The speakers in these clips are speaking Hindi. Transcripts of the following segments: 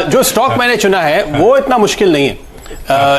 जो स्टॉक मैंने चुना है वो इतना मुश्किल नहीं है,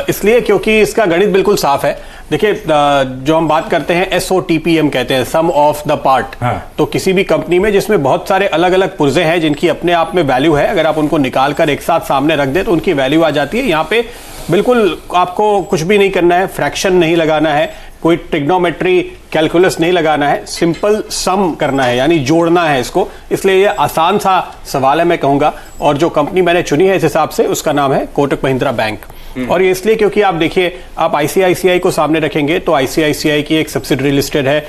इसलिए क्योंकि इसका गणित बिल्कुल साफ है। देखिए, जो हम बात करते हैं SOTPM कहते हैं, सम ऑफ द पार्ट। तो किसी भी कंपनी में जिसमें बहुत सारे अलग अलग पुर्जे हैं जिनकी अपने आप में वैल्यू है, अगर आप उनको निकाल कर एक साथ सामने रख दे तो उनकी वैल्यू आ जाती है। यहाँ पे बिल्कुल आपको कुछ भी नहीं करना है, फ्रैक्शन नहीं लगाना है, कोई ट्रिग्नोमेट्री कैलकुलस नहीं लगाना है, सिंपल सम करना है, यानी जोड़ना है इसको। इसलिए ये आसान सा सवाल है मैं कहूंगा। और जो कंपनी मैंने चुनी है इस हिसाब से, उसका नाम है कोटक महिंद्रा बैंक। और ये इसलिए क्योंकि आप देखिए, आप ICICI को सामने रखेंगे तो ICICI की एक सब्सिडरी लिस्टेड है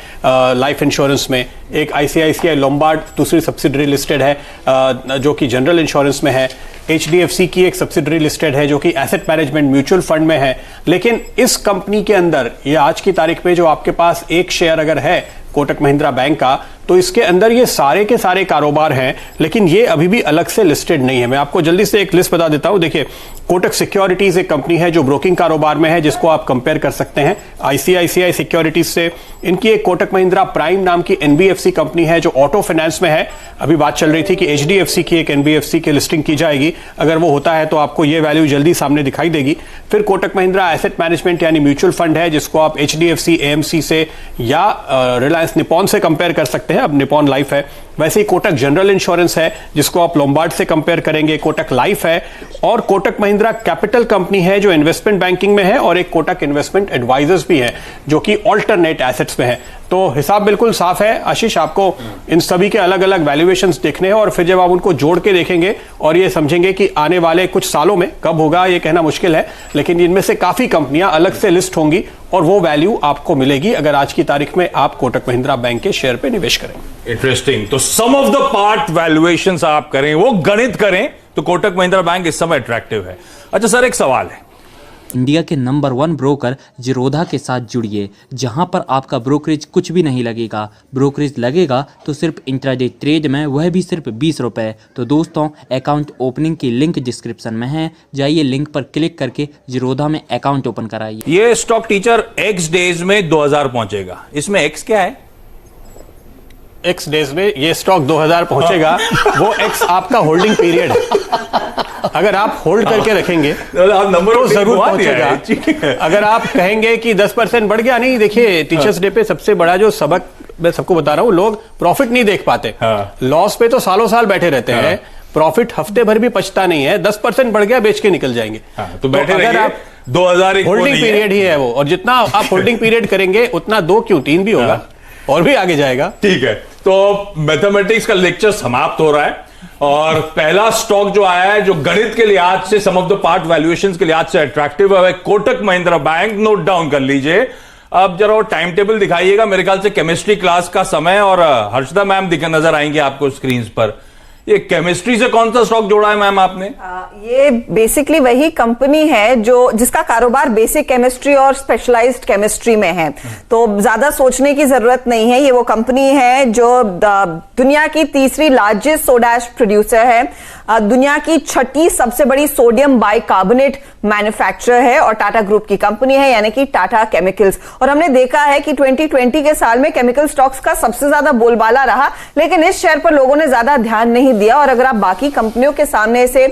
लाइफ इंश्योरेंस में, एक ICICI लोम्बार्ड दूसरी सब्सिडरी लिस्टेड है जो कि जनरल इंश्योरेंस में है, HDFC की एक सब्सिडरी लिस्टेड है जो कि एसेट मैनेजमेंट म्यूचुअल फंड में है। लेकिन इस कंपनी के अंदर ये आज की तारीख में जो आपके पास एक शेयर अगर है कोटक महिंद्रा बैंक का, तो इसके अंदर ये सारे के सारे कारोबार हैं, लेकिन ये अभी भी अलग से लिस्टेड नहीं है। मैं आपको जल्दी से एक लिस्ट बता देता हूं। देखिए, कोटक सिक्योरिटीज एक कंपनी है जो ब्रोकिंग कारोबार में है, जिसको आप कंपेयर कर सकते हैं ICICI सिक्योरिटीज से। इनकी एक कोटक महिंद्रा प्राइम नाम की NBFC कंपनी है जो ऑटो फाइनेंस में है। अभी बात चल रही थी कि HDFC की एक NBFC की लिस्टिंग की जाएगी, अगर वो होता है तो आपको ये वैल्यू जल्दी सामने दिखाई देगी। फिर कोटक महिंद्रा एसेट मैनेजमेंट यानी म्यूचुअल फंड है, जिसको आप HDFC AMC से या रिलायंस निपॉन से कंपेयर कर सकते हैं, अब निपॉन लाइफ है। वैसे ही कोटक जनरल इंश्योरेंस है जिसको आप लोम्बार्ड से कंपेयर करेंगे, कोटक लाइफ है, और कोटक महिंद्रा कैपिटल कंपनी है जो इन्वेस्टमेंट बैंकिंग में है, और एक कोटक इन्वेस्टमेंट एडवाइजर्स भी है जो कि ऑल्टरनेट एसेट्स में है। तो हिसाब बिल्कुल साफ है आशीष, आपको इन सभी के अलग अलग वैल्यूएशंस देखने हैं और फिर जब आप उनको जोड़ के देखेंगे और ये समझेंगे कि आने वाले कुछ सालों में कब होगा ये कहना मुश्किल है, लेकिन इनमें से काफी कंपनियां अलग से लिस्ट होंगी और वो वैल्यू आपको मिलेगी अगर आज की तारीख में आप कोटक महिंद्रा बैंक के शेयर पे निवेश करें। इंटरेस्टिंग। तो सम ऑफ द पार्ट वैल्यूएशंस आप करें, वो गणित करें, तो कोटक महिंद्रा बैंक इस समय अट्रैक्टिव है। अच्छा सर, एक सवाल है, इंडिया के नंबर 1 ब्रोकर जीरोधा के साथ जुड़िए, जहां पर आपका ब्रोकरेज कुछ भी नहीं लगेगा। ब्रोकरेज लगेगा तो सिर्फ इंट्राडे ट्रेड में, वह भी सिर्फ 20 रुपए। तो दोस्तों, अकाउंट ओपनिंग की लिंक डिस्क्रिप्शन में है, जाइए लिंक पर क्लिक करके जीरोधा में अकाउंट ओपन कराइए। ये स्टॉक टीचर X डेज में 2000 पहुंचेगा, इसमें X क्या है? X डेज में ये स्टॉक 2000 पहुंचेगा, वो X आपका होल्डिंग पीरियड है। अगर आप होल्ड करके रखेंगे तो जरूर पहुंचेगा। अगर आप कहेंगे कि 10% बढ़ गया, नहीं, देखिए टीचर्स डे पे सबसे बड़ा जो सबक मैं सबको बता रहा हूं, लोग प्रॉफिट नहीं देख पाते, लॉस पे तो सालों साल बैठे रहते हैं, प्रॉफिट हफ्ते भर भी पचता नहीं है। 10% बढ़ गया, बेच के निकल जाएंगे। तो बैठे अगर आप 2000 होल्डिंग पीरियड ही है वो, और जितना आप होल्डिंग पीरियड करेंगे उतना 2 क्यों 3 भी होगा और भी आगे जाएगा। ठीक है, तो मैथमेटिक्स का लेक्चर समाप्त हो रहा है और पहला स्टॉक जो आया है जो गणित के लिहाज से, सम ऑफ द पार्ट वैल्यूएशंस के लिहाज से अट्रैक्टिव है, Kotak Mahindra bank. Note down कर लीजिए। अब जरा टाइम टेबल दिखाइएगा, मेरे ख्याल से केमिस्ट्री क्लास का समय, और हर्षदा मैम नजर आएंगे आपको स्क्रीन पर। ये केमिस्ट्री से कौन सा स्टॉक जोड़ा है मैम आपने? ये बेसिकली वही कंपनी है जो जिसका कारोबार बेसिक केमिस्ट्री और स्पेशलाइज्ड केमिस्ट्री में है, तो ज्यादा सोचने की जरूरत नहीं है। ये वो कंपनी है जो दुनिया की तीसरी लार्जेस्ट सोडा ऐश प्रोड्यूसर है, दुनिया की 6ठी सबसे बड़ी सोडियम बाइकार्बोनेट मैन्युफैक्चरर है और टाटा ग्रुप की कंपनी है, यानी कि टाटा केमिकल्स। और हमने देखा है कि 2020 के साल में केमिकल स्टॉक्स का सबसे ज्यादा बोलबाला रहा, लेकिन इस शेयर पर लोगों ने ज्यादा ध्यान नहीं दिया। और अगर आप बाकी कंपनियों के सामने से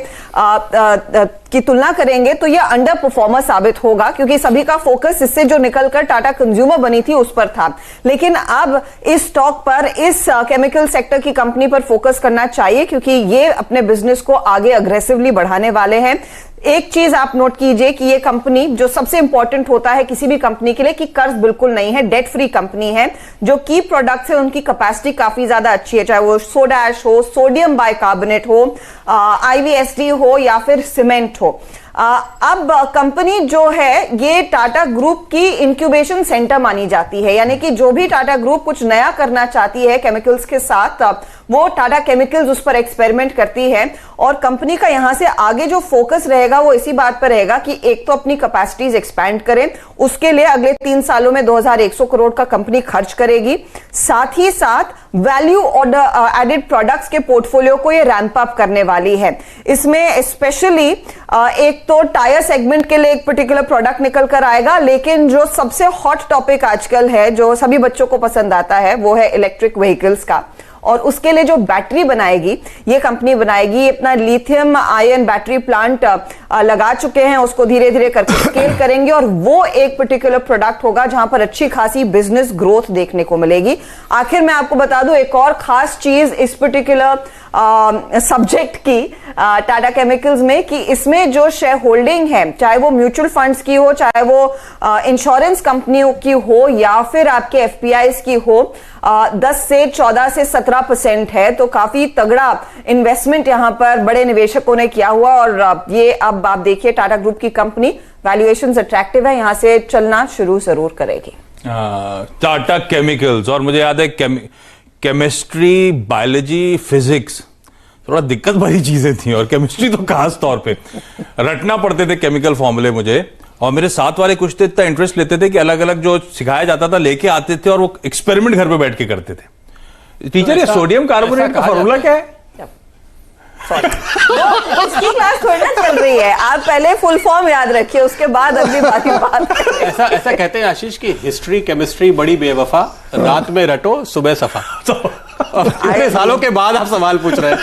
की तुलना करेंगे तो यह अंडर परफॉर्मर साबित होगा, क्योंकि सभी का फोकस इससे जो निकलकर टाटा कंज्यूमर बनी थी उस पर था। लेकिन अब इस स्टॉक पर, इस केमिकल सेक्टर की कंपनी पर फोकस करना चाहिए, क्योंकि ये अपने बिजनेस को आगे अग्रेसिवली बढ़ाने वाले हैं। एक चीज आप नोट कीजिए कि ये कंपनी, जो सबसे इंपॉर्टेंट होता है किसी भी कंपनी के लिए, कि कर्ज बिल्कुल नहीं है, डेट फ्री कंपनी है। जो की प्रोडक्ट्स है उनकी कैपेसिटी काफी ज्यादा अच्छी है, चाहे वो सोडा ऐश हो, सोडियम बाइकार्बोनेट हो, IVSD हो या फिर सीमेंट हो। अब कंपनी जो है ये टाटा ग्रुप की इंक्यूबेशन सेंटर मानी जाती है, यानी कि जो भी टाटा ग्रुप कुछ नया करना चाहती है केमिकल्स के साथ, वो टाटा केमिकल्स उस पर एक्सपेरिमेंट करती है। और कंपनी का यहां से आगे जो फोकस रहेगा वो इसी बात पर रहेगा कि एक तो अपनी कैपेसिटीज एक्सपैंड करें, उसके लिए अगले 3 सालों में 2100 करोड़ का कंपनी खर्च करेगी। साथ ही साथ वैल्यू एडेड प्रोडक्ट्स के पोर्टफोलियो को ये रैंप अप करने वाली है। इसमें स्पेशली एक तो टायर सेगमेंट के लिए एक पर्टिकुलर प्रोडक्ट निकल कर आएगा, लेकिन जो सबसे हॉट टॉपिक आजकल है, जो सभी बच्चों को पसंद आता है, वो है इलेक्ट्रिक व्हीकल्स का। और उसके लिए जो बैटरी बनाएगी ये कंपनी बनाएगी। अपना लिथियम आयन बैटरी प्लांट लगा चुके हैं, उसको धीरे धीरे करके स्केल करेंगे और वो एक पर्टिकुलर प्रोडक्ट होगा जहां पर अच्छी खासी बिजनेस ग्रोथ देखने को मिलेगी। आखिर मैं आपको बता दूं एक और खास चीज इस पर्टिकुलर सब्जेक्ट की टाटा केमिकल्स में, कि इसमें जो शेयर होल्डिंग है, चाहे वो म्यूचुअल फंड्स की हो, चाहे वो इंश्योरेंस कंपनियों की हो या फिर आपके एफपीआईज की हो, 10 से 14 से 17% है। तो काफी तगड़ा इन्वेस्टमेंट यहां पर बड़े निवेशकों ने किया हुआ और ये अब आप देखिए टाटा ग्रुप की कंपनी वैल्यूएशंस अट्रैक्टिव है, यहां से चलना शुरू जरूर करेगी टाटा केमिकल्स। और मुझे याद है केमिस्ट्री, बायोलॉजी, फिजिक्स थोड़ा दिक्कत भरी चीजें थी और केमिस्ट्री तो खास तौर पे रटना पड़ते थे केमिकल फॉर्मूले मुझे। और मेरे साथ वाले कुछ तो इतना इंटरेस्ट लेते थे कि अलग अलग जो सिखाया जाता था लेके आते थे और वो एक्सपेरिमेंट घर पे बैठ के करते थे। टीचर ये सोडियम कार्बोनेट का फॉर्मूला क्या है? इसकी क्लास थोड़ी ना चल रही है, आप पहले फुल फॉर्म याद रखिए, उसके बाद अगली बात ऐसा कहते हैं आशीष की हिस्ट्री केमिस्ट्री बड़ी बेवफा, रात में रटो सुबह सफा। इतने सालों के बाद आप सवाल पूछ रहे हैं।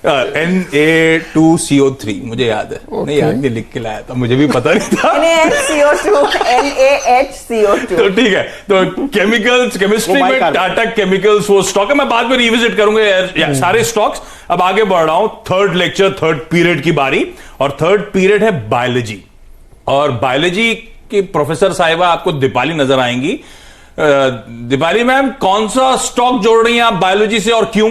Na2CO3 मुझे याद है, नहीं याद नहीं, लिख के लाया था, मुझे भी पता नहीं था। NaHCO2 तो ठीक है, तो केमिकल्स, केमिस्ट्री में टाटा केमिकल्स वो स्टॉक है। मैं बाद में रिविजिट करूंगा सारे स्टॉक्स। अब आगे बढ़ रहा हूं, थर्ड लेक्चर, थर्ड पीरियड की बारी, और थर्ड पीरियड है बायोलॉजी। और बायोलॉजी की प्रोफेसर साहिबा आपको दीपाली नजर आएंगी। दीपाली मैम, कौन सा स्टॉक जोड़ रही हैं आप बायोलॉजी से और क्यों?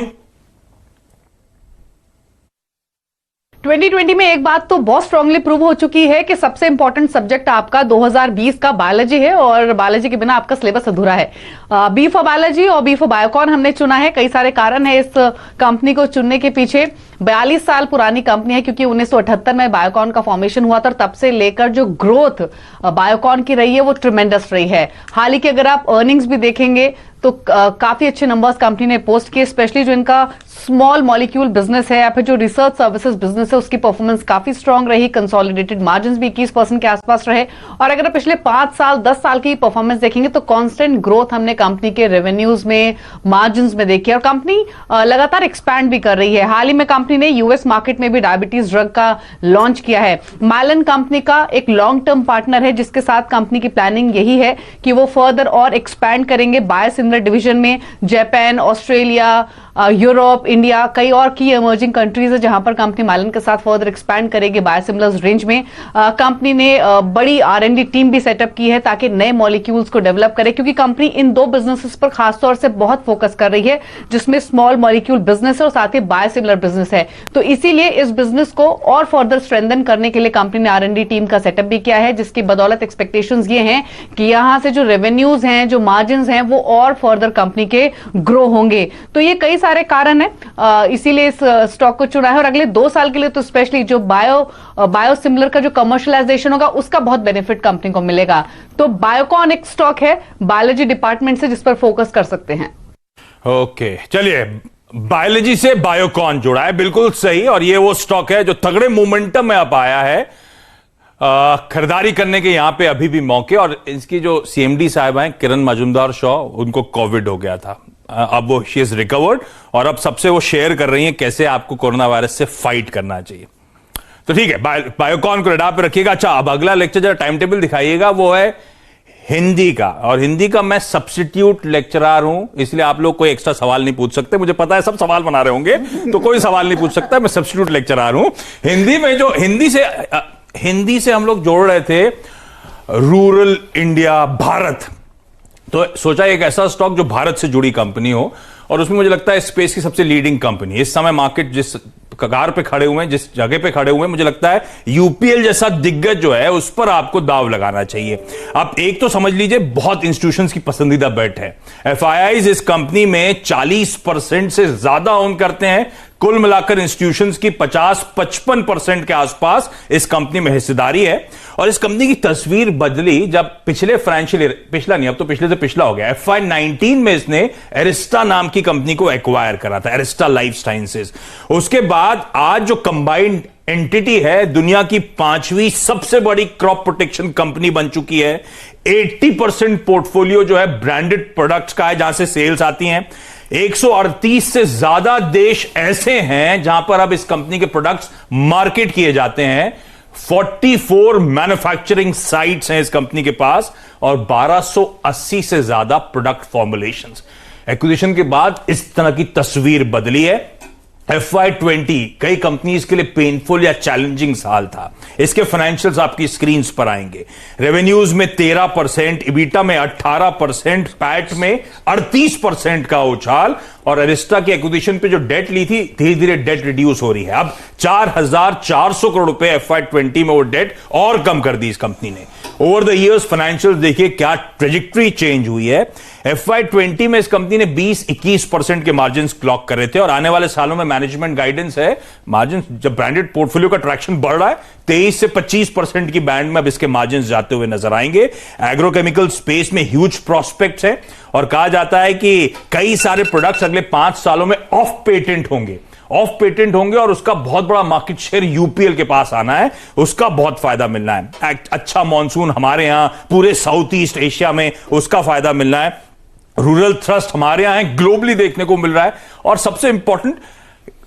2020 में एक बात तो बहुत स्ट्रांगली प्रूव हो चुकी है कि सबसे इंपॉर्टेंट सब्जेक्ट आपका 2020 का बायोलॉजी है और बायोलॉजी के बिना आपका सिलेबस अधूरा है। बी फॉर बायोलॉजी और बी फॉर बायोकॉन हमने चुना है। कई सारे कारण है इस कंपनी को चुनने के पीछे। 42 साल पुरानी कंपनी है क्योंकि 1978 में बायोकॉन का फॉर्मेशन हुआ था और तब से लेकर जो ग्रोथ बायोकॉन की रही है वो ट्रिमेंडस रही है। हाल ही के अगर आप अर्निंग्स भी देखेंगे तो काफी अच्छे नंबर्स कंपनी ने पोस्ट किए, स्पेशली जो इनका स्मॉल मॉलिक्यूल बिजनेस है या फिर जो रिसर्च सर्विसेज बिजनेस है उसकी परफॉर्मेंस काफी स्ट्रांग रही। कंसोलिडेटेड मार्जिन्स भी 21% के आसपास रहे। और अगर पिछले 5 साल 10 साल की परफॉर्मेंस देखेंगे तो कांस्टेंट ग्रोथ हमने कंपनी के रेवेन्यूज में, मार्जिन्स में देखी है और कंपनी लगातार एक्सपैंड भी कर रही है। हाल ही में कंपनी ने यूएस मार्केट में भी डायबिटीज ड्रग का लॉन्च किया है। माइलन कंपनी का एक लॉन्ग टर्म पार्टनर है जिसके साथ कंपनी की प्लानिंग यही है कि वो फर्दर और एक्सपैंड करेंगे बायोसिमिलर डिवीजन में। जापान, ऑस्ट्रेलिया, यूरोप, इंडिया, कई और की इमर्जिंग कंट्रीज है जहां पर कंपनी माइलन के साथ फर्दर एक्सपैंड करेगी बायोसिमिलर्स रेंज में। कंपनी ने बड़ी R&D टीम भी सेटअप की है ताकि नए मॉलिक्यूल्स को डेवलप करे, क्योंकि कंपनी इन 2 बिजनेसेस पर खासतौर से बहुत फोकस कर रही है, जिसमें स्मॉल मॉलिक्यूल बिजनेस है और साथ ही बायोसिमिलर बिजनेस है। तो इसीलिए इस बिजनेस को और फर्दर स्ट्रेंथन करने के लिए कंपनी ने R&D टीम का सेटअप भी किया है, जिसकी बदौलत एक्सपेक्टेशंस ये हैं कि यहां से जो रेवेन्यूज हैं, जो मार्जिन हैं, वो और फर्दर कंपनी के ग्रो होंगे। तो ये कई सारे कारण है, इसीलिए इस स्टॉक को चुना है। और अगले 2 साल के लिए तो स्पेशली जो बायोसिमिलर का जो कमर्शियलाइजेशन होगा उसका बहुत बेनिफिट कंपनी को मिलेगा। तो बायोकॉन एक स्टॉक है बायोलॉजी डिपार्टमेंट से जिस पर फोकस कर सकते हैं। ओके, चलिए, बायोलॉजी से बायोकॉन जुड़ा है, बिल्कुल सही। और ये वो स्टॉक है जो तगड़े मोमेंटम में अब आया है। खरीदारी करने के यहां पे अभी भी मौके। और इसकी जो CMD साहब हैं किरण मजूमदार शॉ, उनको कोविड हो गया था, अब वो शी इज रिकवर्ड और अब सबसे वो शेयर कर रही हैं कैसे आपको कोरोना वायरस से फाइट करना चाहिए। तो ठीक है, बायोकॉन को रडार पे रखिएगा। अच्छा, अब अगला लेक्चर जरा टाइम टेबल दिखाइएगा, वो है हिंदी का। और हिंदी का मैं सब्स्टिट्यूट लेक्चरर हूं, इसलिए आप लोग कोई एक्स्ट्रा सवाल नहीं पूछ सकते। मुझे पता है सब सवाल बना रहे होंगे तो कोई सवाल नहीं पूछ सकता। मैं सब्स्टिट्यूट लेक्चरर हूं। हिंदी में जो हिंदी से हम लोग जोड़ रहे थे रूरल इंडिया, भारत, तो सोचा एक ऐसा स्टॉक जो भारत से जुड़ी कंपनी हो और उसमें मुझे लगता है स्पेस की सबसे लीडिंग कंपनी। इस समय मार्केट जिस कगार पे खड़े हुए हैं, जिस जगह पे खड़े हुए हैं, मुझे लगता है यूपीएल जैसा दिग्गज जो है उस पर आपको दाव लगाना चाहिए। आप एक तो समझ लीजिए बहुत इंस्टीट्यूशंस की पसंदीदा बेट है। FIIs इस कंपनी में 40% से ज्यादा ओन करते हैं। कुल मिलाकर इंस्टीट्यूशंस की 50-55% के आसपास इस कंपनी में हिस्सेदारी है। और इस कंपनी की तस्वीर बदली जब पिछले फाइनेंशियल ईयर, पिछला नहीं, अब तो पिछले से पिछला हो गया, FY19 में इसने एरिस्टा नाम की कंपनी को एक्वायर करा था, एरिस्टा लाइफ साइंसेज। उसके बाद आज जो कंबाइंड एंटिटी है, दुनिया की 5वीं सबसे बड़ी क्रॉप प्रोटेक्शन कंपनी बन चुकी है। 80% पोर्टफोलियो जो है ब्रांडेड प्रोडक्ट्स का है, जहां से सेल्स आती हैं। 138 से ज्यादा देश ऐसे हैं जहां पर अब इस कंपनी के प्रोडक्ट्स मार्केट किए जाते हैं। 44 मैन्युफैक्चरिंग साइट्स हैं इस कंपनी के पास और 1280 से ज्यादा प्रोडक्ट फॉर्मुलेशंस। एक्विजिशन के बाद इस तरह की तस्वीर बदली है। FY20 कई कंपनीज के लिए पेनफुल या चैलेंजिंग साल था। इसके फाइनेंशियल्स आपकी स्क्रीन्स पर आएंगे। रेवेन्यूज में 13%, इबिटा में 18%, पैट में 38% का उछाल और अरिस्टा की एक्विजिशन पे जो डेट ली थी धीरे धीरे डेट रिड्यूस हो रही है। अब 4,400 करोड़ रुपए FY20 में वो डेट और कम कर दी इस कंपनी ने। ओवर द इयर्स फाइनेंशियल देखिए क्या ट्रेजेक्टरी चेंज हुई है। FY20 में इस कंपनी ने 20-21% के मार्जिन क्लॉक कर रहे थे और आने वाले सालों में मैनेजमेंट गाइडेंस है मार्जिन जब ब्रांडेड पोर्टफोलियो का ट्रैक्शन बढ़ रहा है 23 से 25% की बैंड में अब इसके मार्जिन जाते हुए नजर आएंगे। एग्रोकेमिकल स्पेस में ह्यूज प्रोस्पेक्ट्स हैं और कहा जाता है कि कई सारे प्रोडक्ट्स अगले 5 सालों में ऑफ पेटेंट होंगे और उसका बहुत बड़ा मार्केट शेयर यूपीएल के पास आना है, उसका बहुत फायदा मिलना है। अच्छा मॉनसून हमारे यहां पूरे साउथ ईस्ट एशिया में उसका फायदा मिलना है। रूरल थ्रस्ट हमारे यहां है, ग्लोबली देखने को मिल रहा है और सबसे इंपॉर्टेंट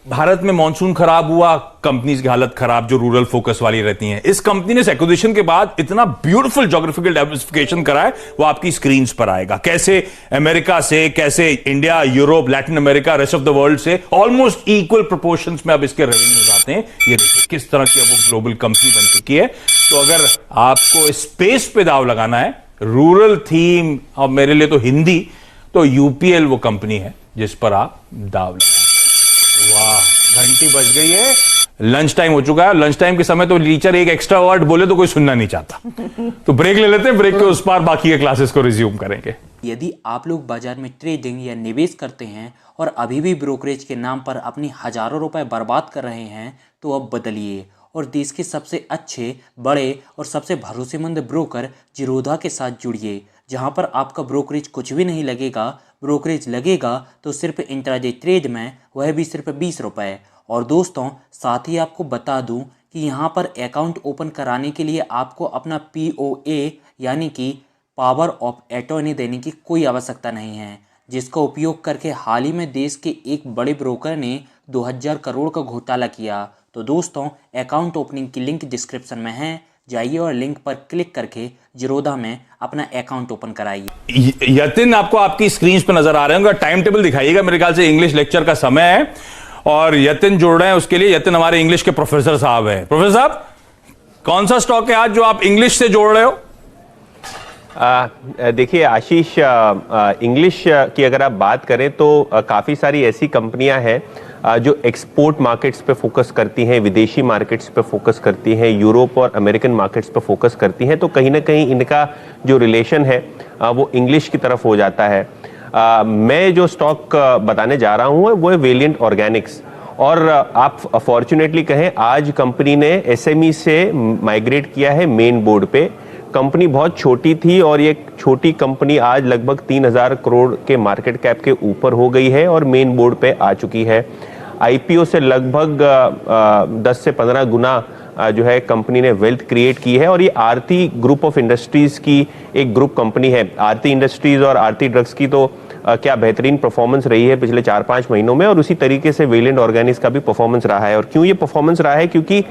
भारत में मॉनसून खराब हुआ, कंपनीज की हालत खराब जो रूरल फोकस वाली रहती हैं। इस कंपनी ने एक्विजिशन के बाद इतना ब्यूटीफुल ज्योग्राफिकल डाइवर्सिफिकेशन करा है, वो आपकी स्क्रीन्स पर आएगा। कैसे अमेरिका से, कैसे India, Europe, Latin America, rest of the world से ऑलमोस्ट इक्वल प्रोपोर्शंस में अब इसके रेवेन्यूज आते हैं। ये देखिए किस तरह की अब वो ग्लोबल कंपनी बन चुकी है। तो अगर आपको स्पेस पे दाव लगाना है, रूरल थीम और मेरे लिए तो हिंदी, तो यूपीएल वो कंपनी है जिस पर आप दाव लगाएं। वाह, घंटी बज गई है, लंच टाइम हो चुका है। लंच टाइम के समय तो टीचर एक एक्स्ट्रा वर्ड बोले तो कोई सुनना नहीं चाहता। तो ब्रेक ले लेते हैं, ब्रेक के उस पार बाकी के क्लासेस को रिज्यूम करेंगे। यदि आप लोग बाजार में ट्रेडिंग या निवेश करते हैं और अभी भी ब्रोकरेज के नाम पर अपनी हजारों रुपए बर्बाद कर रहे हैं तो अब बदलिए और देश के सबसे अच्छे, बड़े और सबसे भरोसेमंद ब्रोकर जिरोधा के साथ जुड़िए, जहां पर आपका ब्रोकरेज कुछ भी नहीं लगेगा। ब्रोकरेज लगेगा तो सिर्फ इंट्राडे ट्रेड में, वह भी सिर्फ 20 रुपये। और दोस्तों साथ ही आपको बता दूं कि यहाँ पर अकाउंट ओपन कराने के लिए आपको अपना POA यानी कि पावर ऑफ अटॉर्नी देने की कोई आवश्यकता नहीं है, जिसका उपयोग करके हाल ही में देश के एक बड़े ब्रोकर ने 2000 करोड़ का घोटाला किया। तो दोस्तों अकाउंट ओपनिंग की लिंक डिस्क्रिप्शन में है, जाइए और लिंक पर क्लिक करके जिरोधा में अपना अकाउंट ओपन कराइए। यतिन आपको आपकी स्क्रीन पर नजर आ रहे होंगे, टाइम टेबल दिखाइएगा। मेरे ख्याल से इंग्लिश लेक्चर का समय है और यतिन जुड़ रहे हैं उसके लिए। यतिन हमारे इंग्लिश के प्रोफेसर साहब हैं। प्रोफेसर साहब, कौन सा स्टॉक है आज जो आप इंग्लिश से जोड़ रहे हो? देखिए आशीष, इंग्लिश की अगर आप बात करें तो काफ़ी सारी ऐसी कंपनियां हैं जो एक्सपोर्ट मार्केट्स पे फोकस करती हैं, विदेशी मार्केट्स पे फोकस करती हैं, यूरोप और अमेरिकन मार्केट्स पे फोकस करती हैं। तो कहीं ना कहीं इनका जो रिलेशन है वो इंग्लिश की तरफ हो जाता है। मैं जो स्टॉक बताने जा रहा हूँ वो है वेलिएंट ऑर्गेनिक्स। और आप फॉर्चुनेटली कहें आज कंपनी ने एसएमई से माइग्रेट किया है मेन बोर्ड पे। कंपनी बहुत छोटी थी और ये छोटी कंपनी आज लगभग 3000 करोड़ के मार्केट कैप के ऊपर हो गई है और मेन बोर्ड पे आ चुकी है। आईपीओ से लगभग 10 से 15 गुना जो है कंपनी ने वेल्थ क्रिएट की है और ये आरती ग्रुप ऑफ इंडस्ट्रीज की एक ग्रुप कंपनी है। आरती इंडस्ट्रीज और आरती ड्रग्स की तो क्या बेहतरीन परफॉर्मेंस रही है पिछले 4-5 महीनों में और उसी तरीके से वेलिएंट ऑर्गेनिक्स का भी परफॉर्मेंस रहा है। और क्यों ये परफॉर्मेंस रहा है? क्योंकि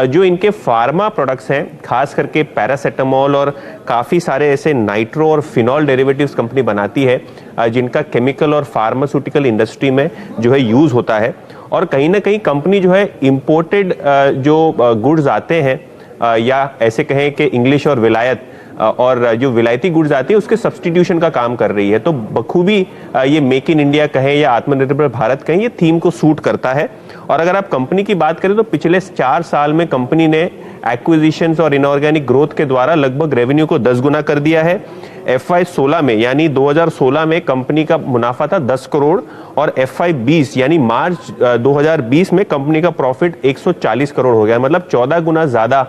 जो इनके फार्मा प्रोडक्ट्स हैं, खास करके पैरासेटामोल और काफ़ी सारे ऐसे नाइट्रो और फिनॉल डेरिवेटिव्स कंपनी बनाती है जिनका केमिकल और फार्मास्यूटिकल इंडस्ट्री में जो है यूज़ होता है। और कहीं ना कहीं कंपनी जो है इम्पोर्टेड जो गुड्स आते हैं या ऐसे कहें कि इंग्लिश और विलायत और जो विलायती गुड्स आती है उसके सब्सटीट्यूशन का काम कर रही है। तो बखूबी ये मेक इन इंडिया कहें या आत्मनिर्भर भारत कहें, ये थीम को सूट करता है। और अगर आप कंपनी की बात करें तो पिछले 4 साल में कंपनी ने एक्विजिशंस और इनऑर्गेनिक ग्रोथ के द्वारा लगभग रेवेन्यू को 10 गुना कर दिया है। FY16 में यानी 2016 में कंपनी का मुनाफा था 10 करोड़ और FY20 यानी मार्च 2020 में कंपनी का प्रॉफिट 140 करोड़ हो गया। मतलब 14 गुना ज्यादा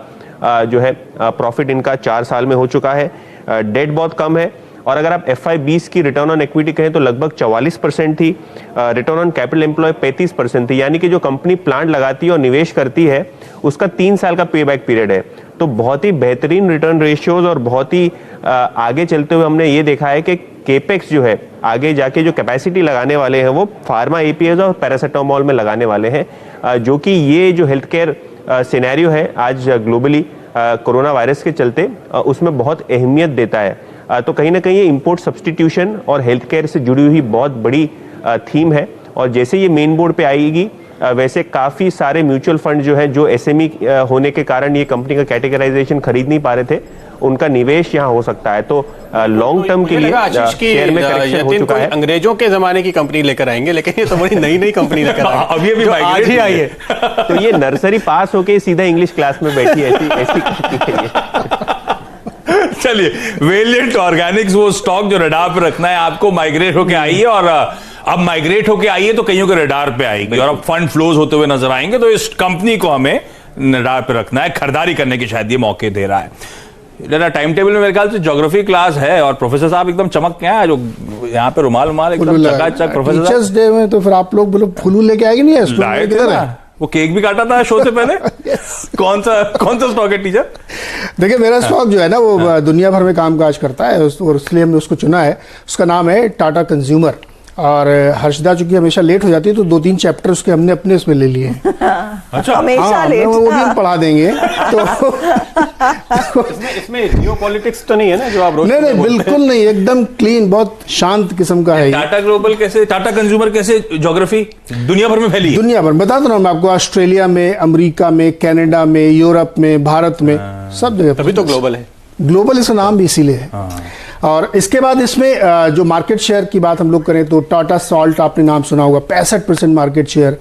जो है प्रॉफिट इनका 4 साल में हो चुका है। डेट बहुत कम है और अगर आप FY20 की रिटर्न ऑन इक्विटी कहें तो लगभग 44% थी। रिटर्न ऑन कैपिटल एम्प्लॉय 35% थी। यानी कि जो कंपनी प्लांट लगाती है और निवेश करती है उसका 3 साल का पे बैक पीरियड है। तो बहुत ही बेहतरीन रिटर्न रेशियोज और बहुत ही आगे चलते हुए हमने ये देखा है कि केपेक्स जो है आगे जाके जो कैपेसिटी लगाने वाले हैं वो फार्मा एपीआईज और पैरासिटामोल में लगाने वाले हैं, जो कि ये जो हेल्थ केयर सिनेरियो है आज ग्लोबली कोरोना वायरस के चलते उसमें बहुत अहमियत देता है। तो कहीं ना कहीं ये इंपोर्ट सब्सटीट्यूशन और हेल्थ केयर से जुड़ी हुई बहुत बड़ी थीम है, और जैसे ये मेन बोर्ड पे आएगी वैसे काफ़ी सारे म्यूचुअल फंड जो है जो एसएमई होने के कारण ये कंपनी का कैटेगराइजेशन खरीद नहीं पा रहे थे, उनका निवेश यहाँ हो सकता है। तो लॉन्ग टर्म के लिए शेयर में करेक्शन हो चुका है। अंग्रेजों के जमाने की कंपनी लेकर आएंगे, लेकिन ये तो बड़ी नई कंपनी लेकर आएंगे अभी आज ही आई है। तो ये नर्सरी पास होके सीधा इंग्लिश क्लास में बैठी ऐसी कंपनी है। चलिए, वेलिएंट ऑर्गेनिक्स वो स्टॉक जो रडार पे रखना है आपको, माइग्रेट होके आई है, और अब माइग्रेट होके आई है तो कईयों के रडार पे आएगी और अब फंड फ्लोज होते हुए नजर आएंगे। तो इस कंपनी को हमें रडार पे रखना है, खरीदारी करने की शायद ये मौके दे रहा है। टाइम टेबल में मेरे ख्याल से ज्योग्राफी क्लास है, और प्रोफेसर साहब एकदम चमक के हैं, जो यहाँ पे रुमाल एकदम चकाचक। प्रोफेसर टीचर्स डे में तो फिर आप लोग बोलो फुलू लेके आएंगे नहीं है, किधर है? वो केक भी काटा था शो से पहले। कौन सा स्टॉक है टीचर? देखिए, मेरा स्टॉक जो है ना वो दुनिया भर में कामकाज करता है, और इसलिए हमने उसको चुना है। उसका नाम है टाटा कंज्यूमर। और हर्षदा चूंकि हमेशा लेट हो जाती है तो 2-3 चैप्टर उसके हमने अपने उसमें ले लिए हैं। अच्छा, हमेशा लेट, वो भी हम पढ़ा देंगे। तो इसमें जियोपॉलिटिक्स तो नहीं है ना जो आप रोज? नहीं, बिल्कुल नहीं, एकदम क्लीन, बहुत शांत किस्म का है। टाटा ग्लोबल कैसे, टाटा कंज्यूमर कैसे ज्योग्राफी दुनिया भर में फैली है? दुनिया भर बता दो ना मैं आपको, ऑस्ट्रेलिया में, अमेरिका में, कनाडा में, यूरोप में, भारत में, सब जगह। तभी तो ग्लोबल है। ग्लोबल इसका नाम भी इसीलिए है। और इसके बाद इसमें जो मार्केट शेयर की बात हम लोग करें तो टाटा सॉल्ट आपने नाम सुना होगा, 65% मार्केट शेयर।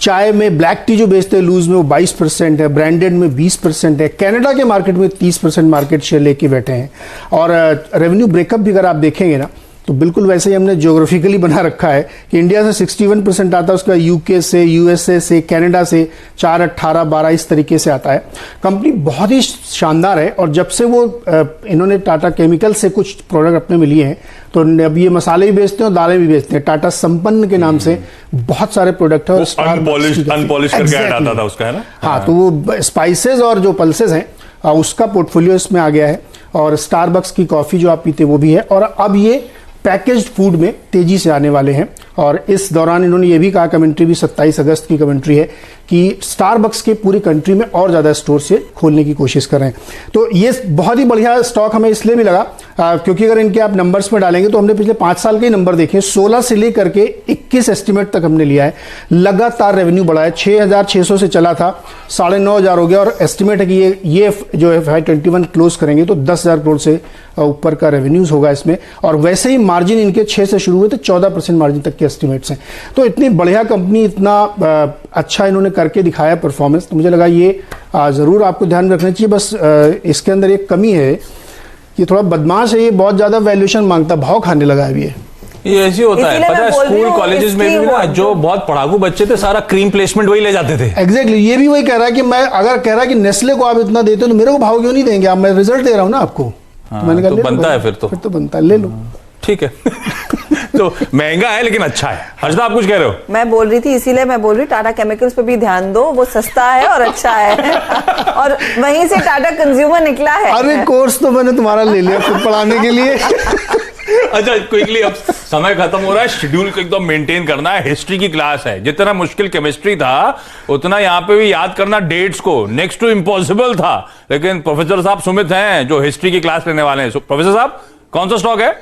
चाय में ब्लैक टी जो बेचते हैं लूज में वो 22% है, ब्रांडेड में 20% है, कनाडा के मार्केट में 30% मार्केट शेयर लेके बैठे हैं। और रेवेन्यू ब्रेकअप भी अगर आप देखेंगे ना तो बिल्कुल वैसे ही हमने ज्योग्राफिकली बना रखा है कि इंडिया से 61% आता है, उसका यूके से, यूएसए से, कनाडा से 4, 18, 12 इस तरीके से आता है। कंपनी बहुत ही शानदार है, और जब से वो इन्होंने टाटा केमिकल से कुछ प्रोडक्ट अपने में लिए हैं तो अब ये मसाले भी बेचते हैं और दालें भी बेचते हैं। टाटा संपन्न के नाम से बहुत सारे प्रोडक्ट है। अनपॉलिश करके ऐड आता था उसका, है ना? हाँ, तो वो स्पाइसेस और जो पल्सेस हैं उसका पोर्टफोलियो इसमें आ गया है। और स्टारबक्स की कॉफी जो आप पीते वो भी है, और अब ये पैकेज्ड फूड में तेजी से आने वाले हैं। और इस दौरान इन्होंने ये भी कहा, कमेंट्री भी 27 अगस्त की कमेंट्री है, कि स्टारबक्स के पूरी कंट्री में और ज़्यादा स्टोर से खोलने की कोशिश कर रहे हैं। तो ये बहुत ही बढ़िया स्टॉक हमें इसलिए भी लगा क्योंकि अगर इनके आप नंबर्स में डालेंगे तो हमने पिछले 5 साल के ही नंबर देखे, 16 से लेकर के 21 एस्टिमेट तक हमने लिया है। लगातार रेवेन्यू बढ़ा है, 6,600 से चला था, 9,500 हो गया, और एस्टिमेट है कि ये जो FY21 क्लोज करेंगे तो 10,000 करोड़ से ऊपर का रेवेन्यूज होगा इसमें। और वैसे ही मार्जिन इनके 6 से शुरू हुए थे, 14% मार्जिन तक के एस्टिमेट्स हैं। तो इतनी बढ़िया कंपनी, इतना अच्छा इन्होंने करके दिखाया परफॉर्मेंस, तो मुझे लगा ये जरूर आपको ध्यान में रखना चाहिए। बस इसके अंदर एक कमी है, ये थोड़ा बदमाश है, ये बहुत ज्यादा वैल्यूएशन मांगता, भाव खाने लगा है ये ऐसे होता है। पता है स्कूल कॉलेजेस में भी ना जो बहुत पढ़ाकू बच्चे थे सारा क्रीम प्लेसमेंट वही ले जाते थे। एग्जैक्टली, ये भी वही कह रहा है कि मैं अगर कह रहा है कि नेस्ले को आप इतना देते हो तो मेरे को भाव क्यों नहीं देंगे आप, मैं रिजल्ट दे रहा हूं ना आपको। हाँ, तो मैंने कहा तो बनता है, फिर तो बनता है, ले लो। ठीक है। तो महंगा है लेकिन अच्छा है। हर्षदा आप कुछ कह रहे हो? मैं बोल रही थी, इसीलिए मैं बोल रही, टाटा केमिकल्स पे भी ध्यान दो, वो सस्ता है और अच्छा है। और वहीं से टाटा कंज्यूमर निकला है। अरे कोर्स तो मैंने तुम्हारा ले लिया खुद पढ़ाने के लिए। अच्छा, क्विकली, अब समय खत्म हो रहा है, शेड्यूल को एकदम मेंटेन करना है। हिस्ट्री की क्लास है, जितना मुश्किल केमिस्ट्री था उतना यहाँ पे भी याद करना डेट्स को नेक्स्ट टू इम्पॉसिबल था। लेकिन प्रोफेसर साहब सुमित हैं जो हिस्ट्री की क्लास लेने वाले हैं। प्रोफेसर साहब, कौन सा स्टॉक है?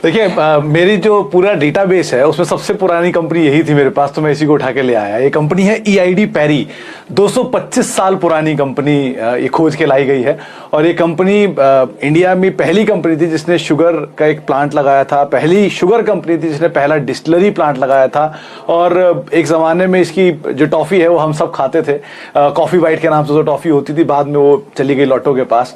देखिए, मेरी जो पूरा डेटाबेस है उसमें सबसे पुरानी कंपनी यही थी मेरे पास, तो मैं इसी को उठा के ले आया। ये कंपनी है EID पैरी, 225 साल पुरानी कंपनी ये खोज के लाई गई है। और ये कंपनी इंडिया में पहली कंपनी थी जिसने शुगर का एक प्लांट लगाया था, पहली शुगर कंपनी थी जिसने पहला डिस्टिलरी प्लांट लगाया था। और एक ज़माने में इसकी जो टॉफ़ी है वो हम सब खाते थे, कॉफ़ी बाइट के नाम से जो टॉफ़ी होती थी, बाद में वो चली गई लॉटो के पास।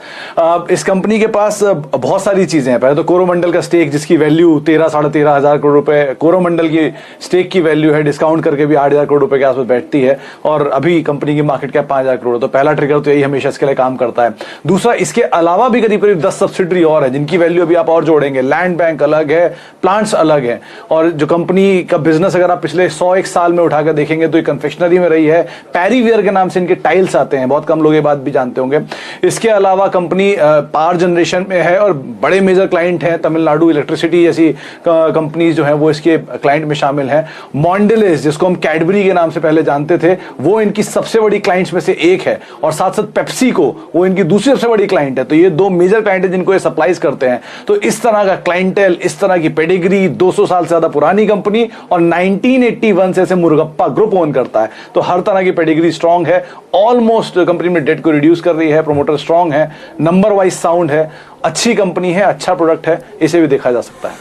इस कंपनी के पास बहुत सारी चीज़ें हैं। पहले तो कोरोमंडल का स्टेक जिसकी इसकी वैल्यू 13-13.5 करोड़ रुपए, कोरोमंडल की स्टेक की वैल्यू है डिस्काउंट करके भी 8,000 करोड़ रुपए के आसपास बैठती है, और अभी कंपनी की मार्केट कैप 5,000 करोड़। तो पहला ट्रिगर तो यही हमेशा इसके लिए काम करता है। दूसरा, इसके अलावा भी करीब करीब 10 सब्सिडरी और है जिनकी वैल्यू अभी आप और जोड़ेंगे। लैंड बैंक अलग है, प्लांट्स अलग है, और जो कंपनी का बिजनेस अगर आप पिछले 101 साल में उठाकर देखेंगे तो ये कन्फेक्शनरी में रही है। पैरीवेयर के नाम से इनके टाइल्स आते हैं, बहुत कम लोग ये बात भी जानते होंगे। इसके अलावा कंपनी पावर जनरेशन में है और बड़े मेजर क्लाइंट हैं, तमिलनाडु इलेक्ट्रिसिटी जैसी कंपनीज जो हैं वो इसके क्लाइंट में शामिल हैं। मॉन्डेलेस, जिसको हम कैडबरी के नाम से पहले जानते थे, वो इनकी सबसे बड़ी क्लाइंट्स में से एक है, और साथ साथ पेप्सी को, वो इनकी दूसरी सबसे बड़ी क्लाइंट है। तो ये दो मेजर क्लाइंट है जिनको ये सप्लाईज करते हैं। तो इस तरह का क्लाइंटेल, इस तरह की पेडिग्री, 200 साल से ज्यादा पुरानी कंपनी, और 1981 से मुर्गप्पा ग्रुप ओन करता है। तो हर तरह की पेडिग्री स्ट्रांग है। ऑलमोस्ट कंपनी में डेट को रिड्यूस कर रही है, प्रोमोटर स्ट्रांग है, नंबर वाइज साउंड है, अच्छी कंपनी है, अच्छा प्रोडक्ट है, इसे भी देखा जा सकता है।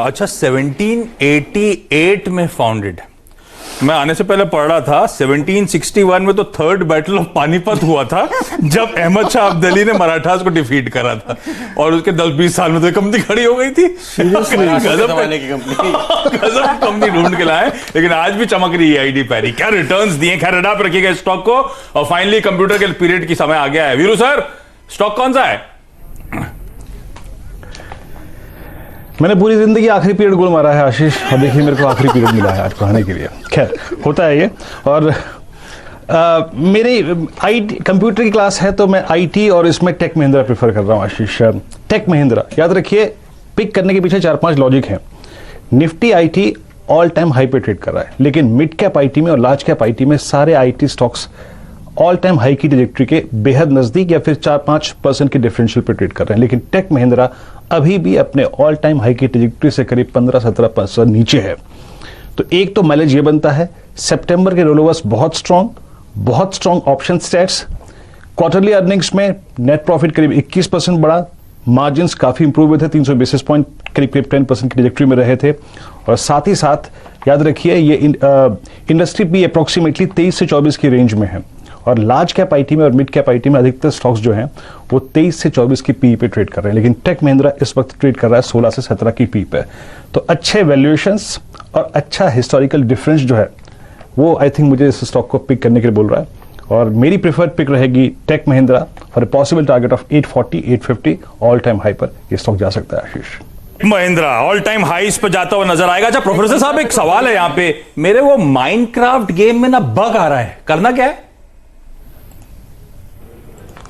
अच्छा, 1788 में फाउंडेड, मैं आने से पहले पढ़ रहा था 1761 में तो थर्ड बैटल ऑफ पानीपत हुआ था जब अहमद शाह अब्दाली ने मराठास को डिफीट करा था, और उसके 10-20 साल में तो कंपनी खड़ी हो गई थी। गजब कंपनी ढूंढ के लाए, लेकिन आज भी चमक रही है ईआईडी पैरी। क्या रिटर्न्स दिए, खैर अड़ा पे रखिएगा स्टॉक को। और फाइनली कंप्यूटर के पीरियड की समय आ गया है। वीरू सर, स्टॉक कौन सा है? मैंने पूरी जिंदगी आखिरी पीरियड गोल मारा है आशीष, और देखिए मेरे को आखिरी पीरियड मिला है आज पढ़ाने के लिए। खैर, होता है ये। और मेरी कंप्यूटर की क्लास है तो मैं आईटी और इसमें टेक महिंद्रा प्रेफर कर रहा हूँ आशीष। टेक महिंद्रा, याद रखिए, पिक करने के पीछे 4-5 लॉजिक हैं। Nifty IT all time high पे ट्रेड कर रहा है, लेकिन मिड कैप आईटी में और लार्ज कैप आईटी में सारे IT stocks all time high की ट्रैजेक्टरी के बेहद नजदीक या फिर 4-5% के डिफरेंशियल पे ट्रेड कर रहे हैं। लेकिन टेक महिंद्रा अभी भी अपने ऑल टाइम हाई की ट्रैजेक्टरी से करीब 15-17% नीचे है। तो एक तो माइलेज ये बनता है, सितंबर के रोलोवर्स बहुत strong option stats, quarterly earnings में नेट प्रॉफिट करीब 21% बढ़ा, मार्जिन्स काफी इंप्रूव हुए थे, 300 बेसिस पॉइंट करीब 10% की ट्रैजेक्टरी में रहे थे। और साथ ही साथ याद रखिए ये इंडस्ट्री भी अप्रोक्सीमेटली 23 से 24 की रेंज में है, और लार्ज कैप आईटी में और मिड कैप आईटी में अधिकतर स्टॉक्स जो हैं वो 23 से 24 की पी पे ट्रेड कर रहे हैं, लेकिन टेक महिंद्रा इस वक्त ट्रेड कर रहा है 16 से 17 की पी पे। तो अच्छे वैल्यूएशंस और अच्छा हिस्टोरिकल डिफरेंस जो है वो आई थिंक मुझे इस स्टॉक को पिक करने के लिए बोल रहा है, और मेरी प्रेफर्ड पिक रहेगी Tech Mahindra for a possible target of 840-850 all time high पर ये स्टॉक जा सकता है आशीष। महिंद्रा ऑल टाइम हाईस पे जाता हुआ नजर आएगा। अच्छा प्रोफेसर साहब, एक सवाल है यहाँ पे, मेरे वो माइनक्राफ्ट गेम में ना बग आ रहा है, करना क्या है?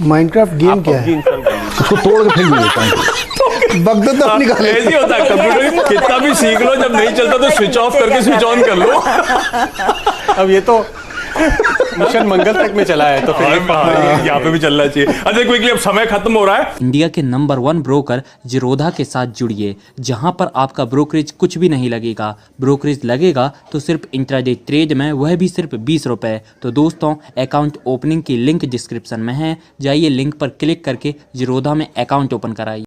माइनक्राफ्ट गेम क्या है? उसको तोड़ के फेंक देता हूं। बग तो तब निकाले। ऐसे होता है, कंप्यूटर कितना भी सीख लो, जब नहीं चलता तो स्विच ऑफ करके स्विच ऑन कर लो। अब ये तो मिशन मंगल तक में चला है, तो फिर यहाँ पे भी चलना चाहिए। अच्छा क्विकली, अब समय खत्म हो रहा है। इंडिया के नंबर 1 ब्रोकर जिरोधा के साथ जुड़िए, जहां पर आपका ब्रोकरेज कुछ भी नहीं लगेगा। ब्रोकरेज लगेगा तो सिर्फ इंट्राडे ट्रेड में, वह भी सिर्फ 20 रुपए। तो दोस्तों, अकाउंट ओपनिंग की लिंक डिस्क्रिप्शन में है, जाइए लिंक पर क्लिक करके जिरोधा में अकाउंट ओपन कराइए।